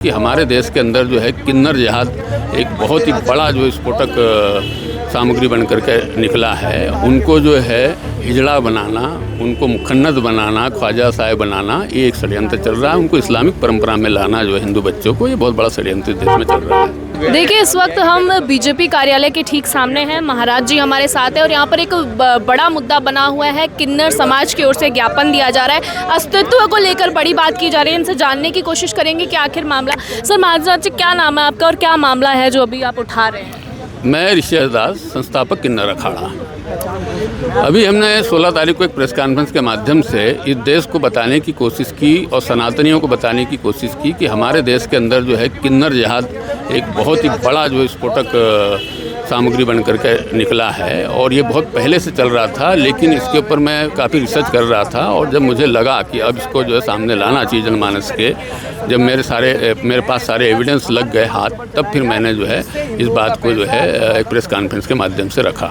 कि हमारे देश के अंदर जो है किन्नर जिहाद एक बहुत ही बड़ा जो विस्फोटक सामग्री बन करके निकला है। उनको जो है हिजड़ा बनाना, उनको मुखन्नत बनाना, ख्वाजा साहब बनाना, ये एक षड्यंत्र चल रहा है। उनको इस्लामिक परंपरा में लाना जो है हिंदू बच्चों को, ये बहुत बड़ा षड्यंत्र देश में चल रहा है। देखिए, इस वक्त हम बीजेपी कार्यालय के ठीक सामने हैं। महाराज जी हमारे साथ है और यहाँ पर एक बड़ा मुद्दा बना हुआ है। किन्नर समाज की ओर से ज्ञापन दिया जा रहा है, अस्तित्व को लेकर बड़ी बात की जा रही है। इनसे जानने की कोशिश करेंगे कि आखिर मामला। सर, महाराज जी, क्या नाम है आपका और क्या मामला है जो अभी आप उठा रहे हैं? मैं ऋषि दास, संस्थापक किन्नर अखाड़ा। अभी हमने 16 तारीख को एक प्रेस कॉन्फ्रेंस के माध्यम से इस देश को बताने की कोशिश की और सनातनियों को बताने की कोशिश की कि हमारे देश के अंदर जो है किन्नर जिहाद एक बहुत ही बड़ा जो विस्फोटक सामग्री बन करके निकला है। और ये बहुत पहले से चल रहा था, लेकिन इसके ऊपर मैं काफ़ी रिसर्च कर रहा था और जब मुझे लगा कि अब इसको जो है सामने लाना चाहिए जनमानस के, जब मेरे पास सारे एविडेंस लग गए हाथ, तब फिर मैंने जो है इस बात को जो है एक प्रेस कॉन्फ्रेंस के माध्यम से रखा।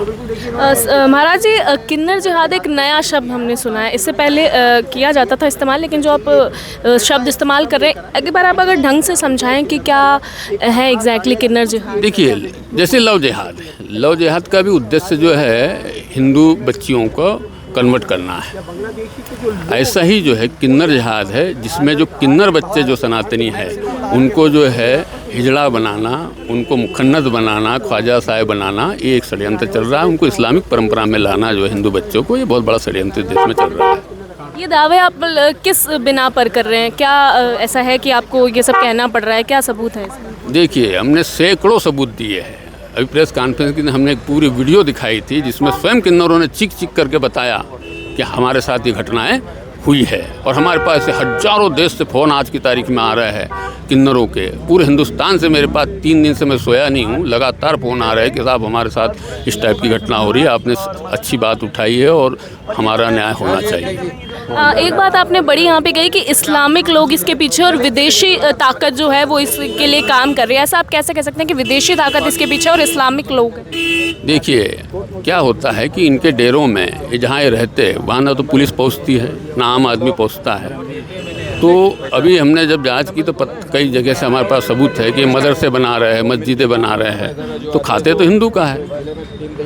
महाराज जी, किन्नर जिहाद एक नया शब्द हमने सुना है। इससे पहले किया जाता था इस्तेमाल, लेकिन जो आप शब्द इस्तेमाल कर रहे हैं, एक बार आप अगर ढंग से समझाएं कि क्या है एग्जैक्टली किन्नर जिहाद। देखिए, जैसे लव जिहाद है, लव जिहाद का भी उद्देश्य जो है हिंदू बच्चियों को कन्वर्ट करना है। ऐसा ही जो है किन्नर जिहाद है, जिसमें जो किन्नर बच्चे जो सनातनी है उनको जो है हिजड़ा बनाना, उनको मुखन्नत बनाना, ख्वाजा साहब बनाना, ये एक षड्यंत्र चल रहा है। उनको इस्लामिक परंपरा में लाना जो है हिंदू बच्चों को, ये बहुत बड़ा षड्यंत्र देश में चल रहा है। ये दावे आप किस बिना पर कर रहे हैं? क्या ऐसा है कि आपको ये सब कहना पड़ रहा है? क्या सबूत है इसमें? देखिए, हमने सैकड़ों सबूत दिए हैं। अभी प्रेस कॉन्फ्रेंस की हमने एक पूरी वीडियो दिखाई थी जिसमें स्वयं किन्नरों ने चीख चीख करके बताया कि हमारे साथ ये घटनाएं हुई है। और हमारे पास से हजारों देश से फ़ोन आज की तारीख में आ रहे हैं किन्नरों के। पूरे हिंदुस्तान से मेरे पास 3 दिन से मैं सोया नहीं हूँ, लगातार फ़ोन आ रहा है कि साहब हमारे साथ इस टाइप की घटना हो रही है, आपने अच्छी बात उठाई है और हमारा न्याय होना चाहिए। एक बात आपने बड़ी यहाँ पे कही कि इस्लामिक लोग इसके पीछे और विदेशी ताकत जो है वो इसके लिए काम कर रही है। ऐसा आप कैसे कह सकते हैं कि विदेशी ताकत इसके पीछे और इस्लामिक लोग? देखिए, क्या होता है कि इनके डेरों में जहाँ ये रहते वहाँ ना तो पुलिस पहुँचती है, ना आम आदमी पहुँचता है। तो अभी हमने जब जांच की तो कई जगह से हमारे पास सबूत है कि मदरसे बना रहे हैं, मस्जिदें बना रहे हैं। तो खाते तो हिंदू का है,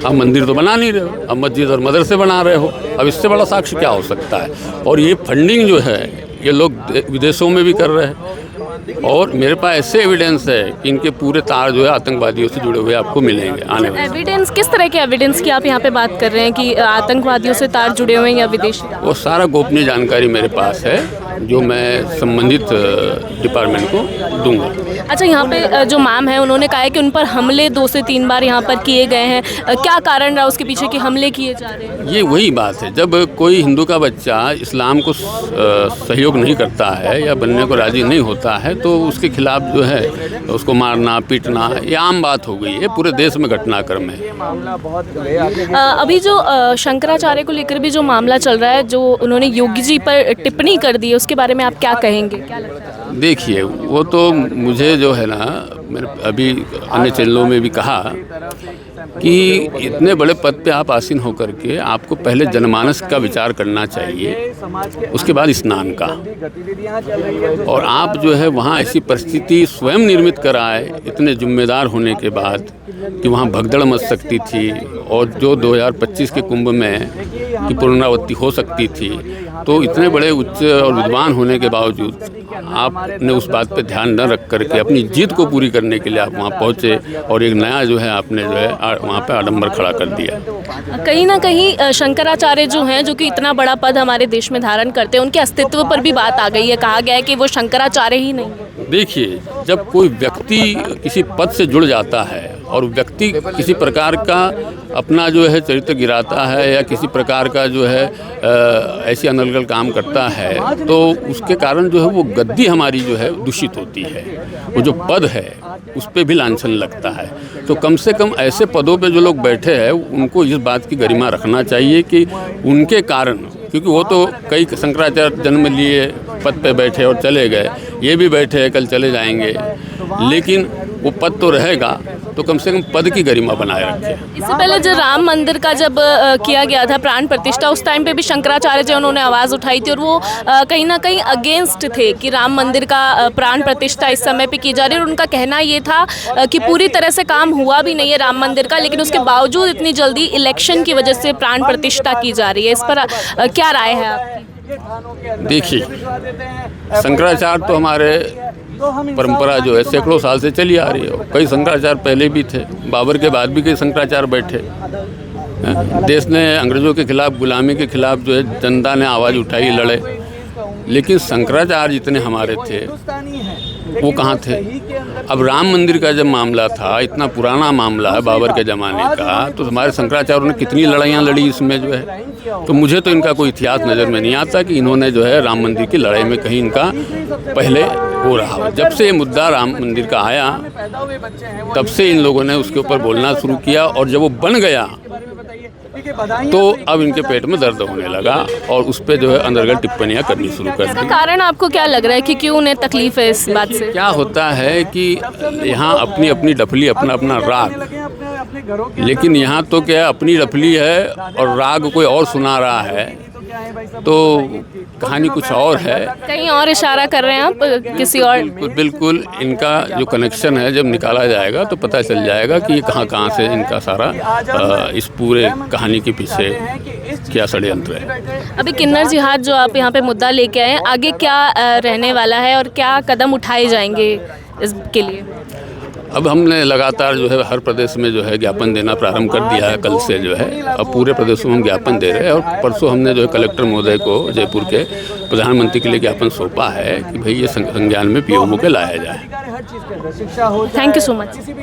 अब मंदिर तो बना नहीं रहे हो, अब मस्जिद और मदरसे बना रहे हो। अब इससे बड़ा साक्ष्य क्या हो सकता है? और ये फंडिंग जो है ये लोग विदेशों में भी कर रहे हैं। और मेरे पास ऐसे एविडेंस है कि इनके पूरे तार जो है आतंकवादियों से जुड़े हुए आपको मिलेंगे आने वाले। एविडेंस किस तरह के एविडेंस की आप यहाँ पे बात कर रहे हैं कि आतंकवादियों से तार जुड़े हुए हैं या विदेशी? वो सारा गोपनीय जानकारी मेरे पास है जो मैं संबंधित डिपार्टमेंट को दूंगा। अच्छा, यहाँ पे जो मैम है उन्होंने कहा है कि उन पर हमले 2 से 3 बार यहाँ पर किए गए हैं। क्या कारण रहा उसके पीछे कि हमले किए जा रहे हैं? ये वही बात है, जब कोई हिंदू का बच्चा इस्लाम को सहयोग नहीं करता है या बनने को राजी नहीं होता है तो उसके खिलाफ जो है उसको मारना पीटना ये आम बात हो गई है, पूरे देश में घटनाक्रम है। अभी जो शंकराचार्य को लेकर भी जो मामला चल रहा है, जो उन्होंने योगी जी पर टिप्पणी कर दी है, उसके बारे में आप क्या कहेंगे? क्या लगता है? देखिए, वो तो मुझे जो है ना, मैंने अभी अन्य चैनलों में भी कहा कि इतने बड़े पद पे आप आसीन होकर के आपको पहले जनमानस का विचार करना चाहिए, उसके बाद स्नान का। और आप जो है वहाँ ऐसी परिस्थिति स्वयं निर्मित कराए इतने जिम्मेदार होने के बाद कि वहाँ भगदड़ मच सकती थी और जो 2025 के कुंभ में की पुनरावृत्ति हो सकती थी। तो इतने बड़े उच्च और विद्वान होने के बावजूद आपने उस बात पे ध्यान न रख करके अपनी जीत को पूरी करने के लिए आप वहाँ पहुँचे और एक नया जो है आपने जो है वहाँ पे आडंबर खड़ा कर दिया। कहीं ना कहीं शंकराचार्य जो हैं, जो कि इतना बड़ा पद हमारे देश में धारण करते हैं, उनके अस्तित्व पर भी बात आ गई है। कहा गया है कि वो शंकराचार्य ही नहीं है। देखिए, जब कोई व्यक्ति किसी पद से जुड़ जाता है और व्यक्ति किसी प्रकार का अपना जो है चरित्र गिराता है या किसी प्रकार का जो है ऐसी अनर्गल काम करता है तो उसके कारण जो है वो गद्दी हमारी जो है दूषित होती है। वो जो पद है उस पर भी लांछन लगता है। तो कम से कम ऐसे पदों पे जो लोग बैठे हैं उनको इस बात की गरिमा रखना चाहिए कि उनके कारण, क्योंकि वो तो कई शंकराचार्य जन्म लिए, पद पे बैठे और चले गए, ये भी बैठे हैं कल चले जाएंगे, लेकिन वो पद तो रहेगा, तो कम से कम पद की गरिमा बनाए रखे। इससे पहले जो राम मंदिर का जब किया गया था प्राण प्रतिष्ठा, उस टाइम पे भी शंकराचार्य जी उन्होंने आवाज़ उठाई थी और वो कहीं ना कहीं अगेंस्ट थे कि राम मंदिर का प्राण प्रतिष्ठा इस समय पे की जा रही है। और उनका कहना ये था कि पूरी तरह से काम हुआ भी नहीं है राम मंदिर का, लेकिन उसके बावजूद इतनी जल्दी इलेक्शन की वजह से प्राण प्रतिष्ठा की जा रही है। इस पर क्या राय है आपकी? देखिए, शंकराचार्य तो हमारे परंपरा जो है सैकड़ों साल से चली आ रही है। कई शंकराचार्य पहले भी थे, बाबर के बाद भी कई शंकराचार्य बैठे। देश ने अंग्रेज़ों के खिलाफ, गुलामी के खिलाफ जो है जनता ने आवाज़ उठाई, लड़े, लेकिन शंकराचार्य जितने हमारे थे वो कहाँ थे। अब राम मंदिर का जब मामला था, इतना पुराना मामला है बाबर के ज़माने का, तो हमारे शंकराचार्यों ने कितनी लड़ाइयाँ लड़ी इसमें जो है। तो मुझे तो इनका कोई इतिहास नज़र में नहीं आता कि इन्होंने जो है राम मंदिर की लड़ाई में कहीं इनका पहले हो रहा हो। जब से ये मुद्दा राम मंदिर का आया, तब से इन लोगों ने उसके ऊपर बोलना शुरू किया, और जब वो बन गया तो अब इनके पेट में दर्द होने लगा और उस पर जो है अंतर्गत टिप्पणियाँ करनी शुरू कर इसका दी। कारण आपको क्या लग रहा है कि क्यों उन्हें तकलीफ है इस बात से? क्या होता है कि यहाँ अपनी अपनी डफली, अपना अपना राग, लेकिन यहाँ तो क्या अपनी डफली है और राग कोई और सुना रहा है, तो कहानी कुछ और है। कहीं और इशारा कर रहे हैं आप किसी और? बिल्कुल इनका जो कनेक्शन है जब निकाला जाएगा तो पता चल जाएगा कि ये कहाँ कहाँ से इनका सारा इस पूरे कहानी के पीछे क्या षड्यंत्र है। अभी किन्नर जिहाद जो आप यहाँ पे मुद्दा लेके आए हैं, आगे क्या रहने वाला है और क्या कदम उठाए जाएंगे इसके लिए? अब हमने लगातार जो है हर प्रदेश में जो है ज्ञापन देना प्रारंभ कर दिया है। कल से जो है अब पूरे प्रदेशों में हम ज्ञापन दे रहे हैं, और परसों हमने जो है कलेक्टर महोदय को जयपुर के प्रधानमंत्री के लिए ज्ञापन सौंपा है कि भाई ये संज्ञान में पीओ के लाया जाए। Thank you so much.